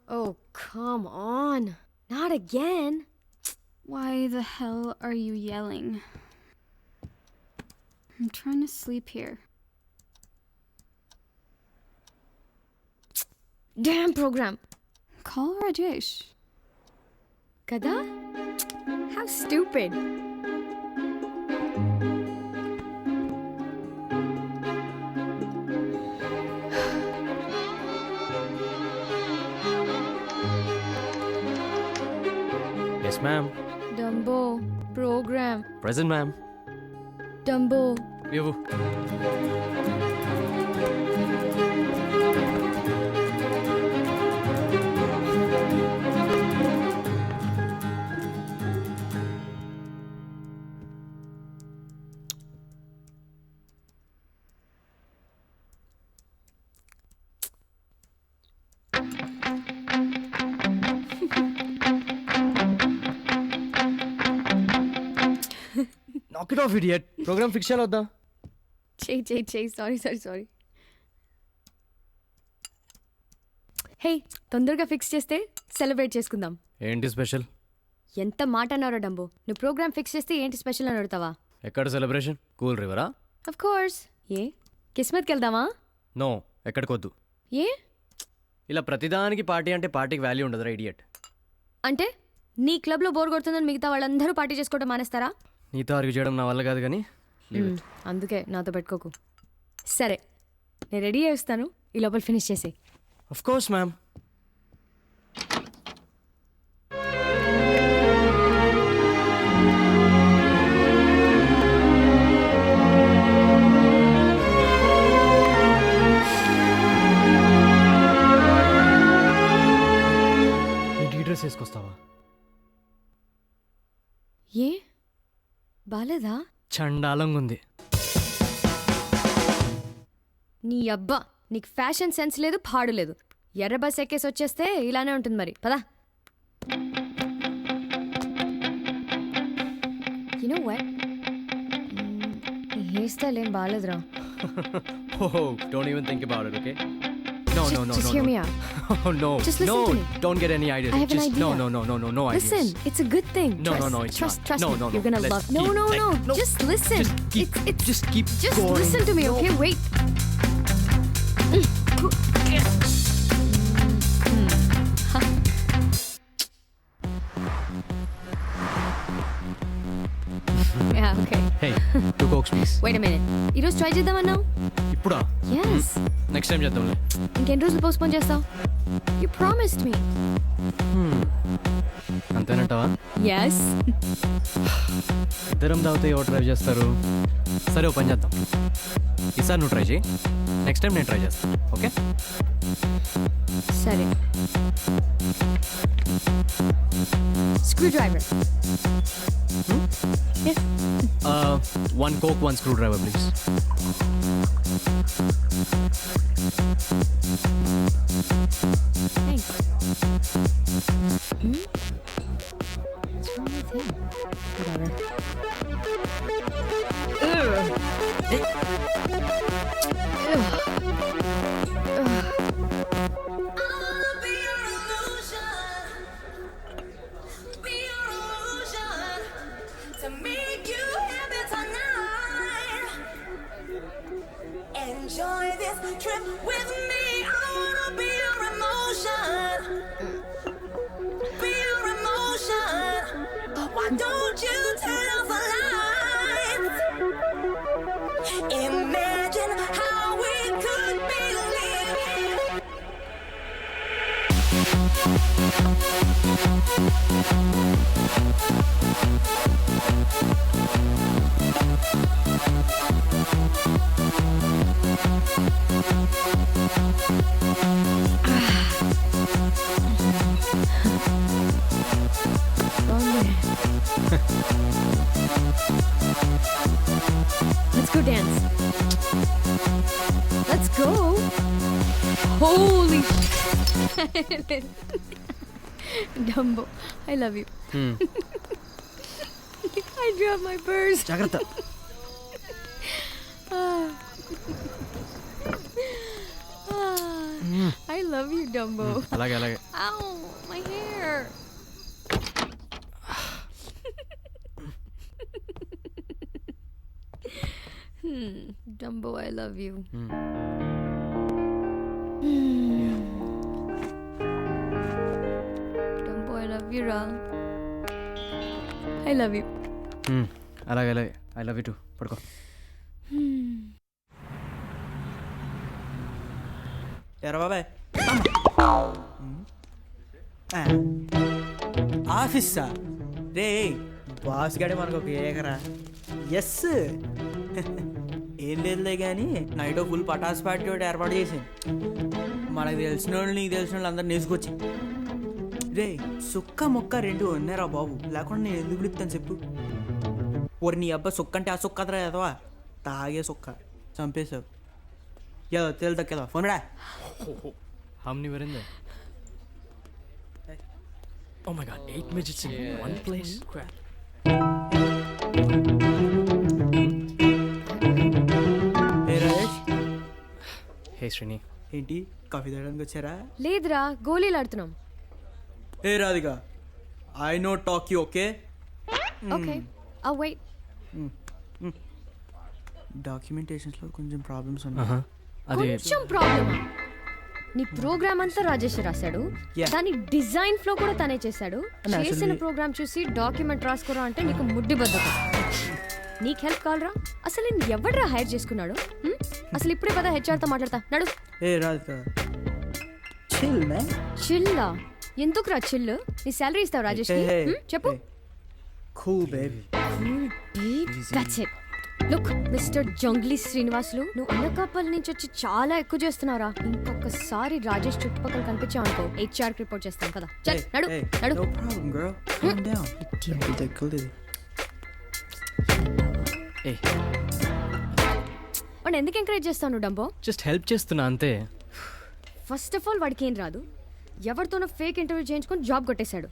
Oh, come on. Not again. Why the hell are you yelling? I'm trying to sleep here. Damn program. Call Rajesh. Kada? How stupid. Yes, ma'am. Dumbo. Program. Present, ma'am. Dumbo. You. Knock it off, idiot. Program fix చేయాలొద్దా? చెయ్యి. Sorry. హే, తొందరగా fix చేస్తే celebrate చేసుకుందాం. ఏంటి special? ఎంత మాట అన్నారో Dumbo. నువ్వు programme fix చేస్తే ఏంటి స్పెషల్ అని అడుగుతావా? ఎక్కడ celebration? Cool Riviera? Of course. ఏ కిస్మత్కి వెళ్దామా? నో, ఎక్కడికొద్దు. ఏ ఇలా ప్రతిదానికి పార్టీ అంటే పార్టీకి వాల్యూ ఉండదురా ఇడియట్. అంటే నీ క్లబ్లో బోర్ కొడుతుందని మిగతా వాళ్ళందరూ పార్టీ చేసుకోవడం మానేస్తారా? నీతో ఆర్గ్యూ చేయడం నా వల్ల కాదు కానీ అందుకే నాతో పెట్టుకోకు. సరే, నేను రెడీ చేస్తాను. ఈ లోపల ఫినిష్ చేసే. Of course ma'am. డ్రెస్ వేసుకొస్తావా? ఏ బాలేదా? చండాలంగా ఉంది. నీ అబ్బా, నీకు ఫ్యాషన్ సెన్స్ లేదు, పాడు లేదు. ఎర్ర బస్ ఎక్కేసి వచ్చేస్తే ఇలానే ఉంటుంది మరి. పదా. యు నో వాట్, నీ హెయిర్ స్టైల్ ఏం బాలేదురా. Oh, don't even think about it, okay? No. Just hear me out. Oh, no. Just listen to me. Don't get any ideas. I have an Just idea. No ideas. Listen, it's a good thing. No, it's Trust not. me. No. You're gonna Let's love. keep- No. No. Just listen. Just keep Just going. listen to me, No. okay? Wait. Yeah, okay. Hey, 2 Cokes please. Wait a minute. ఈరోజు try చేద్దామన్నావు? ఇప్పుడా? Yes. Next time చేద్దాంలే. ఇంకెన్ని రోజులు postpone చేస్తావు? You promised me. అంతేనంటావా? Yes. ఇద్దరం తాగితే ఎవరు ట్రై చేస్తారు? సరే, ఓ పని చేద్దాం. ఈసారి నువ్వు ట్రై చేయి, నెక్స్ట్ టైం నేను ట్రై చేస్తాను. ఓకే? సరే. Screwdriver. Yeah. 1 Coke, 1 screwdriver please. Thanks. What's wrong with him? Whatever. Enjoy this trip with me. I wanna be your emotion. Be your emotion. Why don't you turn off the lights? Imagine how we could be living. Let's go dance. Let's go. Holy Dumbo, I love you. I dropped my purse. జాగ్రత్త. Ah. I love you Dumbo. అలాగే అలాగే. Ow, my hair. Dumbo, I love you. Dumbo, I love you, Ra. I love you. అలాగే అలాగే. I love you two. పడుకో. ఎరా బాబాయ్ ఆఫీసా రే boss గడే మనకు ఒక ఏకరా ఎస్ ఏం లేదులే కానీ నైట్ ఫుల్ పటాస్ పార్టీ ఒకటి ఏర్పాటు చేసాను మనకు తెలిసిన వాళ్ళు నీకు తెలిసిన వాళ్ళు అందరు నేసుకొచ్చి రే సుక్క మొక్క రెండు ఉన్నారా బాబు లేకుండా నేను ఎందుకు పిలుపుతాను చెప్పు ఓరి నీ అబ్బా సుక్క అంటే ఆ సుక్క అదరా ఎదవా తాగే సుక్క చంపేశావు ఏదో తెలు తక్కేదా ఫోన్ రా How many were in there? Oh my god, 8 midgets in one place? Crap. ఏ రాజేష్ Hey Srini. ఏంటి కాఫీ తాగడానికి వచ్చారా లేదురా, గోళీలు ఆడుతున్నాం. ఏ Radhika I know talk you okay okay, I'll wait. డాక్యుమెంటేషన్స్లో కొంచెం ప్రాబ్లమ్స్ ఉన్నాయి అది కొంచెం ప్రాబ్లమా? నీ ప్రోగ్రామ్ అంతా రాజేష్ రాశాడు, Yeah. దాని డిజైన్ ఫ్లో కూడా తనే చేశాడు. And చేసిన actually- ప్రోగ్రామ్ చూసి డాక్యుమెంట్ రాసుకోరా అంటే నీకు ముడ్డి బద్దకం. నీకు హెల్ప్ కావాలరా? అసలు నేను ఎవడరా హైర్ చేసుకున్నాడు? హ్మ్? అసలు ఇప్పుడే పద హెచ్ఆర్తో మాట్లాడతా. నడు. ఏ రాధిక చిల్ మ్యాన్ చిల్లా? ఎందుకురా చిల్లు? నీ శాలరీ ఇస్తావు రాజేష్ చెప్పు. Cool baby That's it. Look mister Junglee Srinivasulu, నువ్వు అనకాపల్లి నుంచి వచ్చి చాలా ఎక్కువ చేస్తున్నారా? ఇంకొకసారి రాజేష్ చుట్టుపక్కల కనిపించావు అనుకో, హెచ్ఆర్ రిపోర్ట్ చేస్తాం కదా. చల్ నడు నడు. No problem girl calm down దగ్గుది ఏ వాడు ఎందుకు ఎంకరేజ్ చేస్తాను డంబో? జస్ట్ హెల్ప్ చేస్తున్నా అంతే. ఫస్ట్ ఆఫ్ ఆల్ వాడికి ఏం రాదు, ఎవరితోనో ఫేక్ ఇంటర్వ్యూ చేయించుకొని జాబ్ కొట్టేశాడు.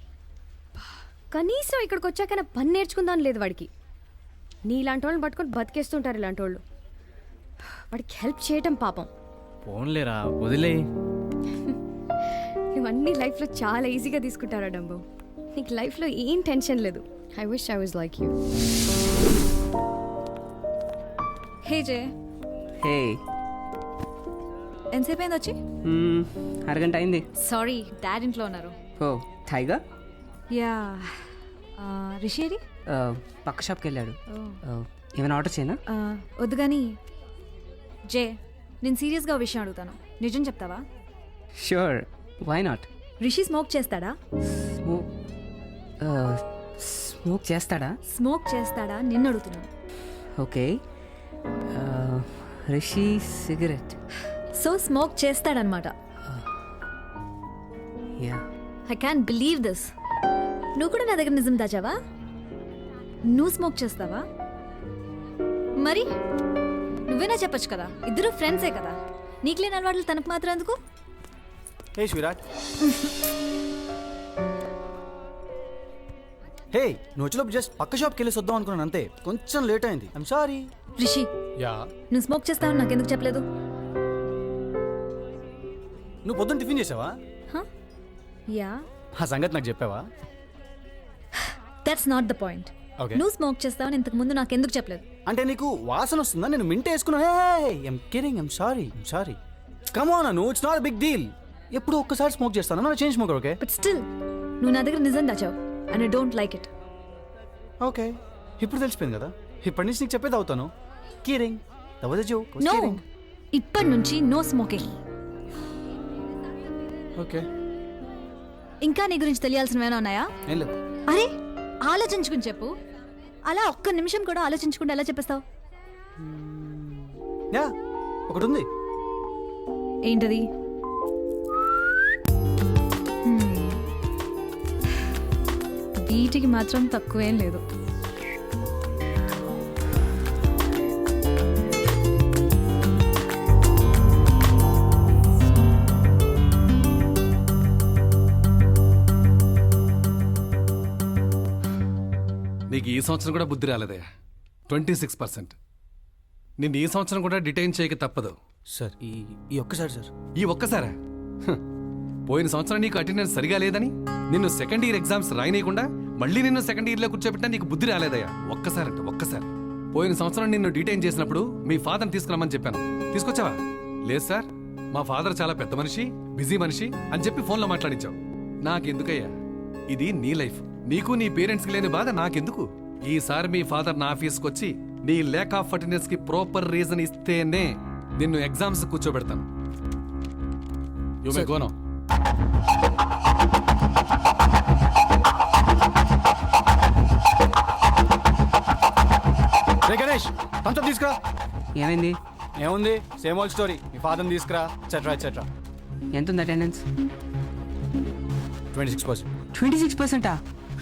కనీసం ఇక్కడికి వచ్చాక పని నేర్చుకుందాం లేదు వాడికి. నీ ఇలాంటి వాళ్ళని పట్టుకొని బతికేస్తుంటారు ఇలాంటి వాళ్ళు. వాడికి హెల్ప్ చేయటం పాపం. ఫోన్లేరా వదిలే. నువ్వన్నీ లైఫ్లో చాలా ఈజీగా తీసుకుంటారా డంబో? నీకు లైఫ్లో ఏం టెన్షన్ లేదు. I wish I was like you. Hey Jay, hey ఎంతసేపు అయింది వచ్చి? అరగంట అయింది. సారీ, డాడ్ ఇంట్లో ఉన్నారు. ఓ టైగర్ యా, రిషేరి పక్క షాప్కి వెళ్ళాడు. ఏమైనా ఆర్డర్ చేయనా? వద్దు కానీ జే, నేను సీరియస్గా విషయం అడుగుతాను, నిజం చెప్తావా? Sure, why not. Rishi smoke చేస్తాడా? స్మోక్ స్మోక్ చేస్తాడా? స్మోక్ చేస్తాడా నిన్ను అడుగుతున్నాను. Okay, Rishi cigarette. So smoke చేస్తాడనమాట. Yeah, I can believe this. నువ్వు కూడా నా దగ్గర నిజం దాచావా? నువ్వు స్మోక్ చేస్తావా? మరి నువ్వేనా చెప్పొచ్చు కదా, ఇద్దరు ఫ్రెండ్సే కదా. నీకు లేని అలవాట్లు తనకు మాత్రం ఎందుకు? హే విరాట్. హే, నువ్వు వచ్చేలోపు జస్ట్ పక్క షాప్కి వెళ్ళి వద్దాం అనుకున్నాను అంతే, కొంచెం లేట్ అయింది. I'm sorry. రిషి, యా, నువ్వు స్మోక్ చేస్తావని నాకెందుకు చెప్పలేదు? నువ్వు పొద్దున్న టిఫిన్ చేసావా? యా, ఆ సంగతి నాకు చెప్పావా? That's not the point. Okay, నువ్వు స్మోక్ చేస్తావని ఇంతకు ముందు నాకెందుకు చెప్పలేదు? అంటే నీకు వాసన వస్తుందా? నేను మింట వేసుకున్నాను. Hey, I'm kidding. I'm sorry. Come on Anu, it's not big deal. ఎప్పుడు ఒక్కసారి స్మోక్ చేస్తాను, నా chain smoker. Okay but still నువ్వు నా దగ్గర నిజం దాచావు and I don't like it. Okay, ఇప్పుడు తెలిసిపోయింది కదా, ఇప్పటి నుంచి నీకు చెప్పేది అవుతాను. కిడింగ్. నో, ఇప్పటి నుంచి నో స్మోకింగ్. ఓకే, ఇంకా నీ గురించి తెలియాల్సినవేనా ఉన్నాయా? ఏం లేదు. అరే ఆలోచించుకుని చెప్పు. అలా ఒక్క నిమిషం కూడా ఆలోచించుకుంటే ఎలా చెప్పేస్తావు? యా, ఒకటి ఉంది. ఏంటది? వీటికి మాత్రం తక్కువేం లేదు. నీకు ఈ సంవత్సరం కూడా బుద్ధి రాలేదే. 26%. నిన్ను ఈ సంవత్సరం కూడా డిటైన్ చేయక తప్పదు. సార్ ఈ ఒక్కసారి సార్. ఈ ఒక్కసారా? పోయిన సంవత్సరం నీకు అటెండెన్స్ సరిగా లేదని నిన్ను సెకండ్ ఇయర్ ఎగ్జామ్స్ రాయనీయకుండా మళ్ళీ నిన్ను సెకండ్ ఇయర్లో కూర్చోబెట్టినా నీకు బుద్ధి రాలేదయ్యా. ఒక్కసారి పోయిన సంవత్సరం నిన్ను డీటైన్ చేసినప్పుడు మీ ఫాదర్ని తీసుకురమ్మని చెప్పాను. తీసుకొచ్చావా? లేదు సార్, మా ఫాదర్ చాలా పెద్ద మనిషి, బిజీ మనిషి అని చెప్పి ఫోన్లో మాట్లాడించావు. నాకెందుకయ్యా? ఇది నీ లైఫ్. నీకు నీ పేరెంట్స్కి లేని బాధ నాకెందుకు? ఈసారి మీ ఫాదర్ నా ఆఫీస్కి వచ్చి నీ ల్యాక్ ఆఫ్ అటెండెన్స్ కి ప్రాపర్ రీజన్ ఇస్తేనే నిన్ను ఎగ్జామ్స్ కూర్చోబెడతాను. You may go now. రే గణేష్, పంచం తీసుకురా. ఏమైంది? ఏముంది, సేమ్ ఓల్డ్ స్టోరీ. మీ ఫాదర్ని తీసుకురా, ఎట్సెట్రా ఎట్సెట్రా. ఎంత ఉంది అటెండెన్స్? 26%. 26%?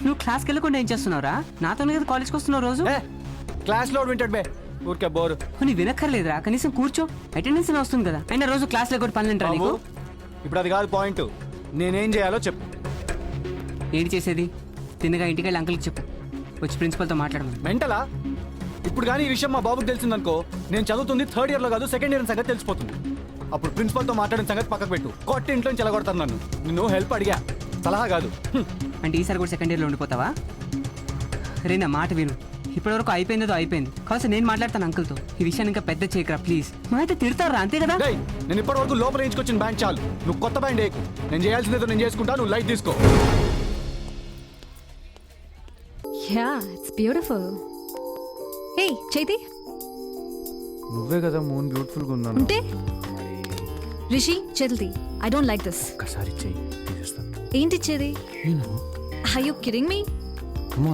నువ్వు క్లాస్కి వెళ్ళకుండా ఏం చేస్తున్నావురా? నాతోనే కదా కాలేజ్కి వస్తున్నావు రోజు. క్లాస్లో వింటాడు బే, ఊరికే బోరు. నీ వినక్కర్లేదురా, కనీసం కూర్చో. అటెండెన్స్ వస్తుంది కదా. అయినా రోజు క్లాస్లో కూడా పనులు ఉంటారా నీకు? ఇప్పుడు అది కాదు పాయింట్. నేనేం చేయాలో చెప్పు. ఏంటి చేసేది? తిన్నగా ఇంటికి వెళ్ళి అంకుల్కి చెప్పు, వచ్చి ప్రిన్సిపల్తో మాట్లాడమని. మెంటలా? ఇప్పుడు కానీ ఈ విషయం మా బాబుకి తెలిసిందనుకో, నేను చదువుతుంది 3rd ఇయర్లో కాదు 2nd ఇయర్ సంగతి తెలిసిపోతుంది. అప్పుడు ప్రిన్సిపల్తో మాట్లాడిన సంగతి పక్కకు పెట్టు. కొట్టి ఇంట్లో నుంచి చెలగొడతాను నన్ను. నిన్ను హెల్ప్ అడిగా, సలహా కాదు. అంటే ఈసారి కూడా 2nd ఇయర్లో ఉండిపోతావా? రే నా మాట విను, ఇప్పటివరకు అయిపోయిందో అయిపోయింది. కాస్త నేను మాట్లాడతాను అంకుల్తో. ఈ విషయాన్ని ఇంకా పెద్ద చేయకరా ప్లీజ్. మా అయితే తిడతారా, అంతే కదా? నేను ఇప్పటివరకు లోపల వేయించుకొచ్చిన బ్యాంక్ చాలు. నువ్వు కొత్త బ్యాండ్ వేయకు. నేను చేయాల్సిందేదో నేను చేసుకుంటా, నువ్వు లైట్ తీసుకో. Yeah, it's beautiful. Hey Chaiti, నువ్వే కదా మూన్ బ్యూటిఫుల్గా ఉన్నాను. ఉంటే రిషి చేతులది. I don't like this. ఒక్కసారి చెయ్యి, తీసేస్తాను. ఏంటి ఇచ్చేది? Are you kidding me? Come on,